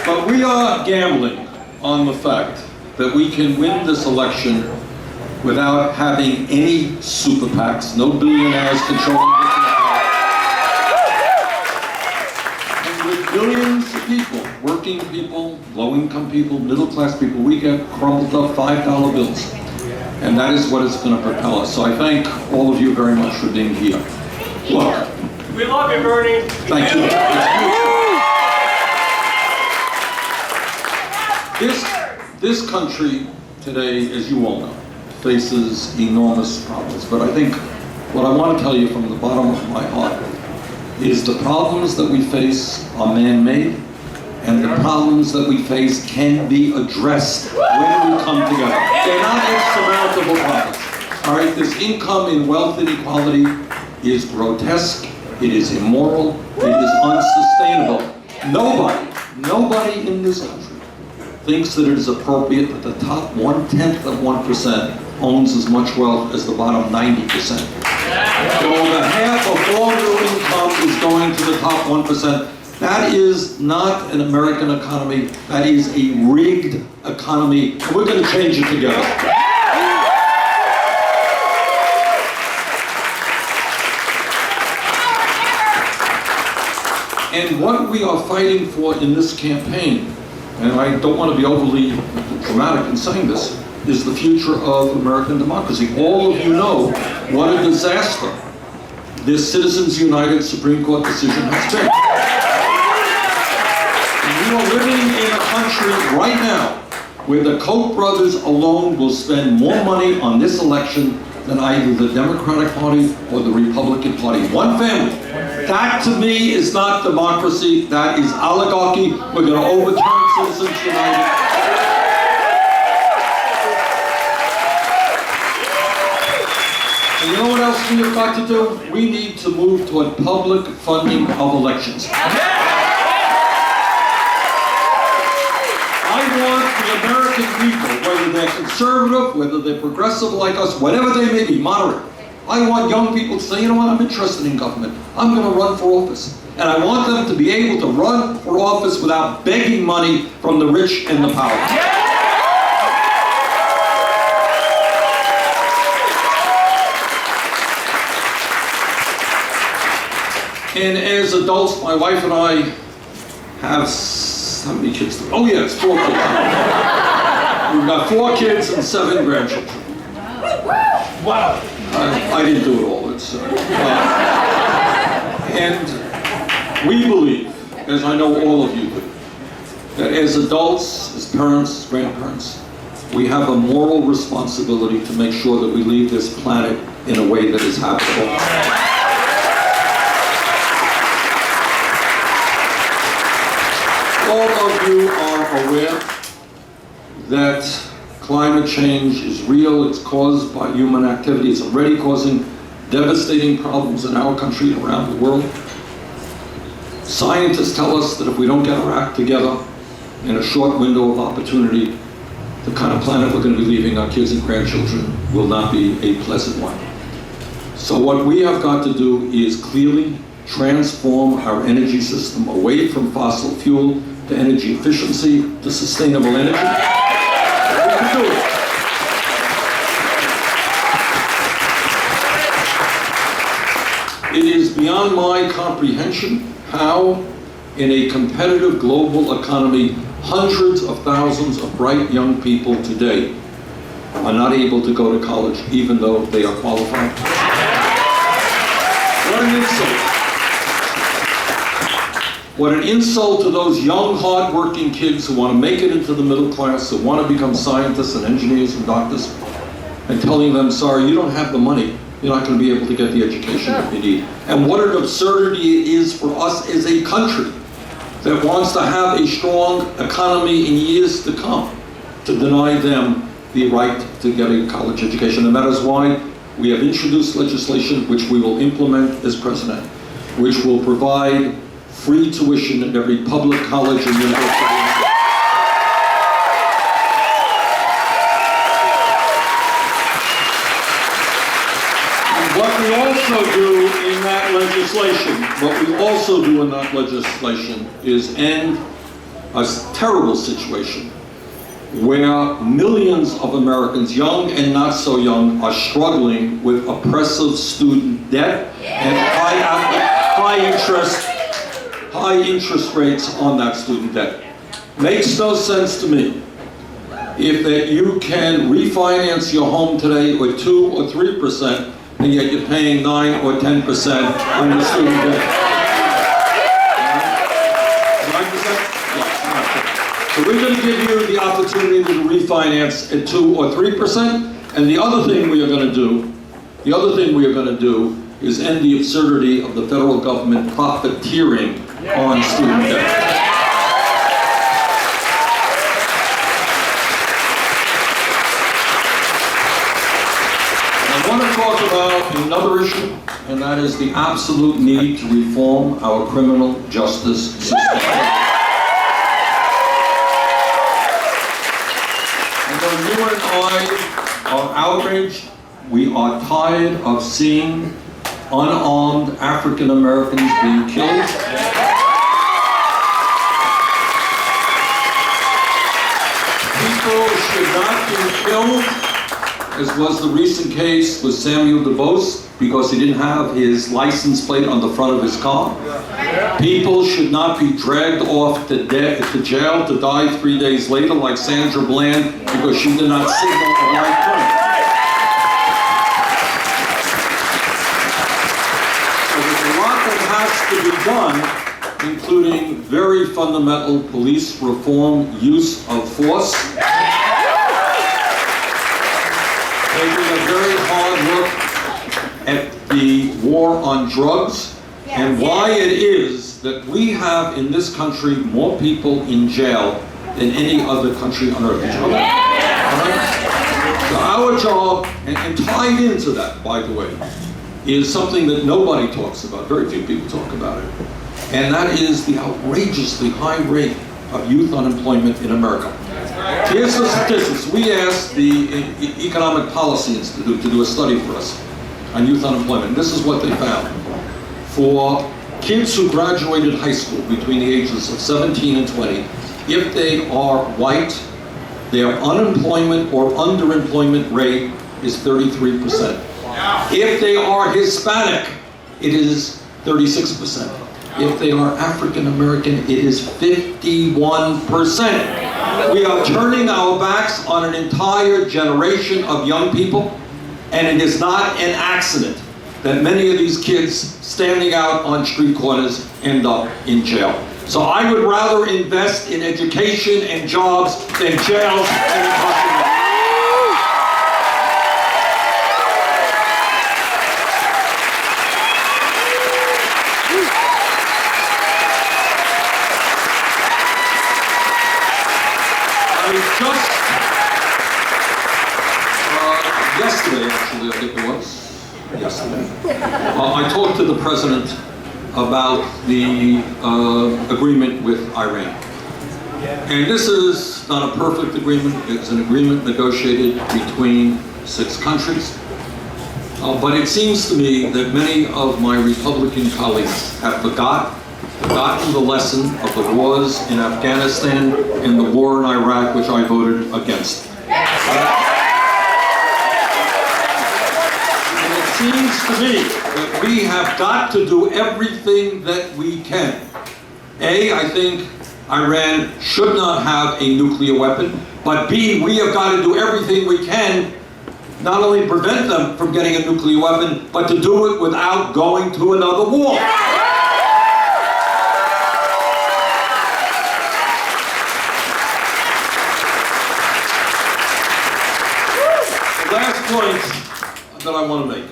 But we are gambling on the fact that we can win this election without having any super PACs, no billionaires controlling this. And with billions of people, working people, low-income people, middle-class people, we get crumpled up $5 bills. And that is what is going to propel us. So I thank all of you very much for being here. Look. We love you, Bernie. Thank you. This country today, as you all know, faces enormous problems. But I think what I want to tell you from the bottom of my heart is the problems that we face are man-made, and the problems that we face can be addressed when we come together. They're not insurmountable problems. All right, this income and wealth inequality is grotesque, it is immoral, it is unsustainable. Nobody in this country thinks that it is appropriate that the top 1/10 of 1% owns as much wealth as the bottom 90%. So over half of all real income is going to the top 1%. That is not an American economy. That is a rigged economy. And we're going to change it together. And what we are fighting for in this campaign, and I don't want to be overly dramatic in saying this, is the future of American democracy. All of you know what a disaster this Citizens United Supreme Court decision has been. We are living in a country right now where the Koch brothers alone will spend more money on this election than either the Democratic Party or the Republican Party. One family. That to me is not democracy, that is oligarchy. We're going to overturn Citizens United. And you know what else we have got to do? We need to move toward public funding of elections. I want the American people, whether they're conservative, whether they're progressive like us, whatever they may be, moderate. I want young people to say, you know what, I'm interested in government. I'm going to run for office. And I want them to be able to run for office without begging money from the rich and the powerful. And as adults, my wife and I have, how many kids? Oh yes, 4 kids. We've got 4 kids and 7 grandchildren. Wow. I didn't do it all. And we believe, as I know all of you do, that as adults, as parents, as grandparents, we have a moral responsibility to make sure that we leave this planet in a way that is habitable. All of you are aware that climate change is real, it's caused by human activity, it's already causing devastating problems in our country and around the world. Scientists tell us that if we don't get our act together in a short window of opportunity, the kind of planet we're going to be leaving our kids and grandchildren will not be a pleasant one. So what we have got to do is clearly transform our energy system away from fossil fuel to energy efficiency, to sustainable energy. We can do it. It is beyond my comprehension how, in a competitive global economy, hundreds of thousands of bright young people today are not able to go to college even though they are qualified. What an insult. What an insult to those young, hard-working kids who want to make it into the middle class, who want to become scientists and engineers and doctors, and telling them, sorry, you don't have the money. You're not going to be able to get the education that you need. And what an absurdity it is for us as a country that wants to have a strong economy in years to come to deny them the right to get a college education. And that is why we have introduced legislation which we will implement as president, which will provide free tuition at every public college and university. And what we also do in that legislation is end a terrible situation where millions of Americans, young and not so young, are struggling with oppressive student debt and high interest rates on that student debt. Makes no sense to me if that you can refinance your home today with 2 or 3%, and yet you're paying 9 or 10% on your student debt. 9%? So we're going to give you the opportunity to refinance at 2 or 3%, and the other thing we are going to do is end the absurdity of the federal government profiteering on student debt. I want to talk about another issue, and that is the absolute need to reform our criminal justice system. And though you and I are outraged, we are tired of seeing unarmed African Americans being killed. People should not be killed, as was the recent case with Samuel DeVos, because he didn't have his license plate on the front of his car. People should not be dragged off to jail to die 3 days later, like Sandra Bland, because she did not signal a right turn. So there's a lot that has to be done, including very fundamental police reform, use of force. Taking a very hard look at the war on drugs and why it is that we have in this country more people in jail than any other country on earth. So our job, and tied into that, by the way, is something that nobody talks about, very few people talk about it, and that is the outrageously high rate of youth unemployment in America. Here's the statistics. We asked the Economic Policy Institute to do a study for us on youth unemployment. This is what they found. For kids who graduated high school between the ages of 17 and 20, if they are white, their unemployment or underemployment rate is 33%. If they are Hispanic, it is 36%. If they are African American, it is 51%. We are turning our backs on an entire generation of young people, and it is not an accident that many of these kids standing out on street corners end up in jail. So I would rather invest in education and jobs than jails and incarceration. Yesterday, actually, I think it was, yesterday, I talked to the president about the agreement with Iran. And this is not a perfect agreement. It's an agreement negotiated between 6 countries. But it seems to me that many of my Republican colleagues have forgotten the lesson of the wars in Afghanistan and the war in Iraq, which I voted against. It seems to me that we have got to do everything that we can. I think Iran should not have a nuclear weapon, but B, we have got to do everything we can, not only prevent them from getting a nuclear weapon, but to do it without going to another war. The last point that I want to make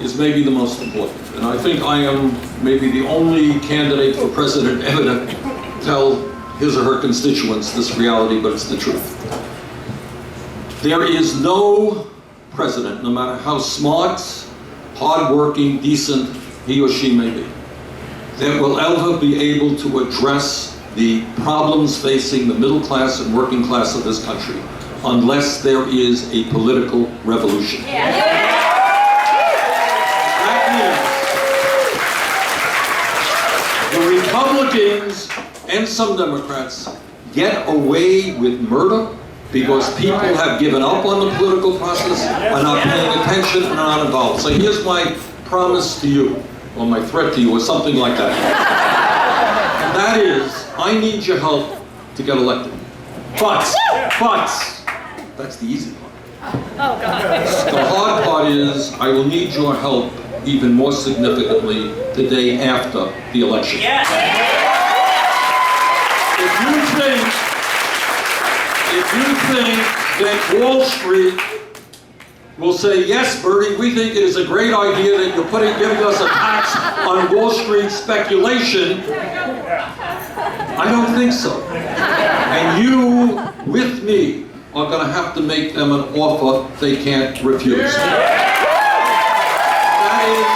is maybe the most important. And I think I am maybe the only candidate for president ever to tell his or her constituents this reality, but it's the truth. There is no president, no matter how smart, hardworking, decent he or she may be, that will ever be able to address the problems facing the middle class and working class of this country unless there is a political revolution. That means the Republicans and some Democrats get away with murder because people have given up on the political process, are not paying attention, and are not involved. So here's my promise to you, or my threat to you, or something like that. And that is, I need your help to get elected. But, that's the easy part. Oh, God. The hard part is, I will need your help even more significantly the day after the election. Yes. If you think that Wall Street will say, yes, Bertie, we think it is a great idea that you're giving us a tax on Wall Street speculation, I don't think so. And you, with me, are going to have to make them an offer they can't refuse. That is,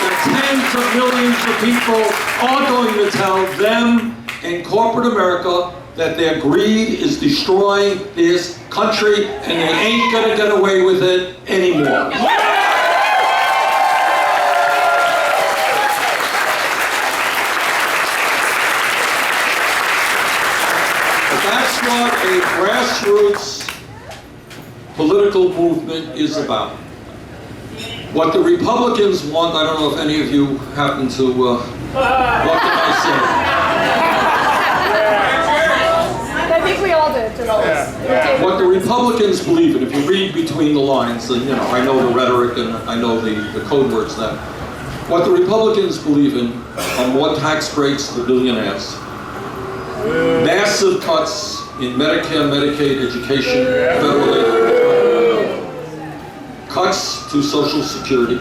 the tens of millions of people are going to tell them in corporate America that their greed is destroying this country and they ain't going to get away with it anymore. That's what a grassroots political movement is about. What the Republicans want, I don't know if any of you happen to, what can I say? I think we all did. What the Republicans believe in, if you read between the lines, and I know the rhetoric and I know the code words that, what the Republicans believe in are more tax breaks for billionaires, massive cuts in Medicare, Medicaid, education, federal aid, cuts to Social Security,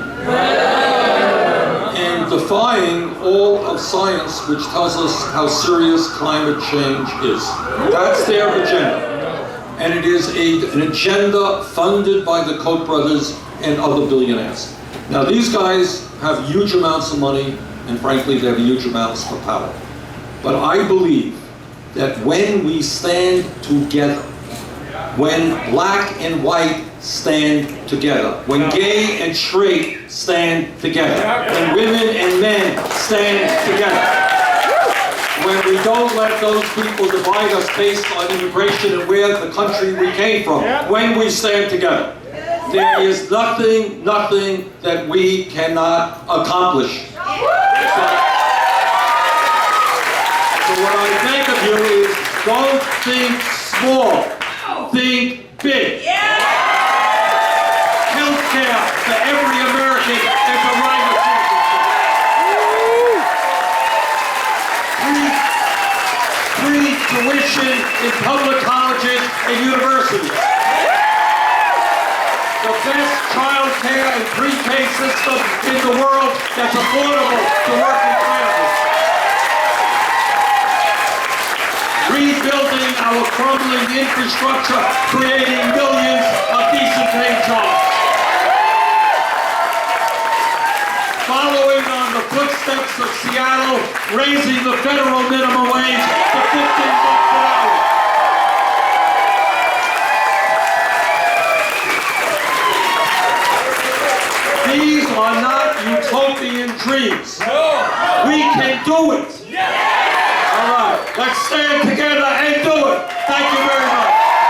and defying all of science which tells us how serious climate change is. That's their agenda. And it is an agenda funded by the Koch brothers and other billionaires. Now these guys have huge amounts of money, and frankly they have huge amounts of power. But I believe that when we stand together, when black and white stand together, when gay and straight stand together, when women and men stand together, when we don't let those people divide us based on immigration and where the country we came from, when we stand together, there is nothing that we cannot accomplish. So what I beg of you is, don't think small, think big. Healthcare for every American and the right of citizenship. Free tuition in public colleges and universities. The best child care and pre-K system in the world that's affordable to working families. Rebuilding our crumbling infrastructure, creating millions of decent paying jobs. Following on the footsteps of Seattle, raising the federal minimum wage to $15 an hour. These are not utopian dreams. We can do it. All right, let's stand together.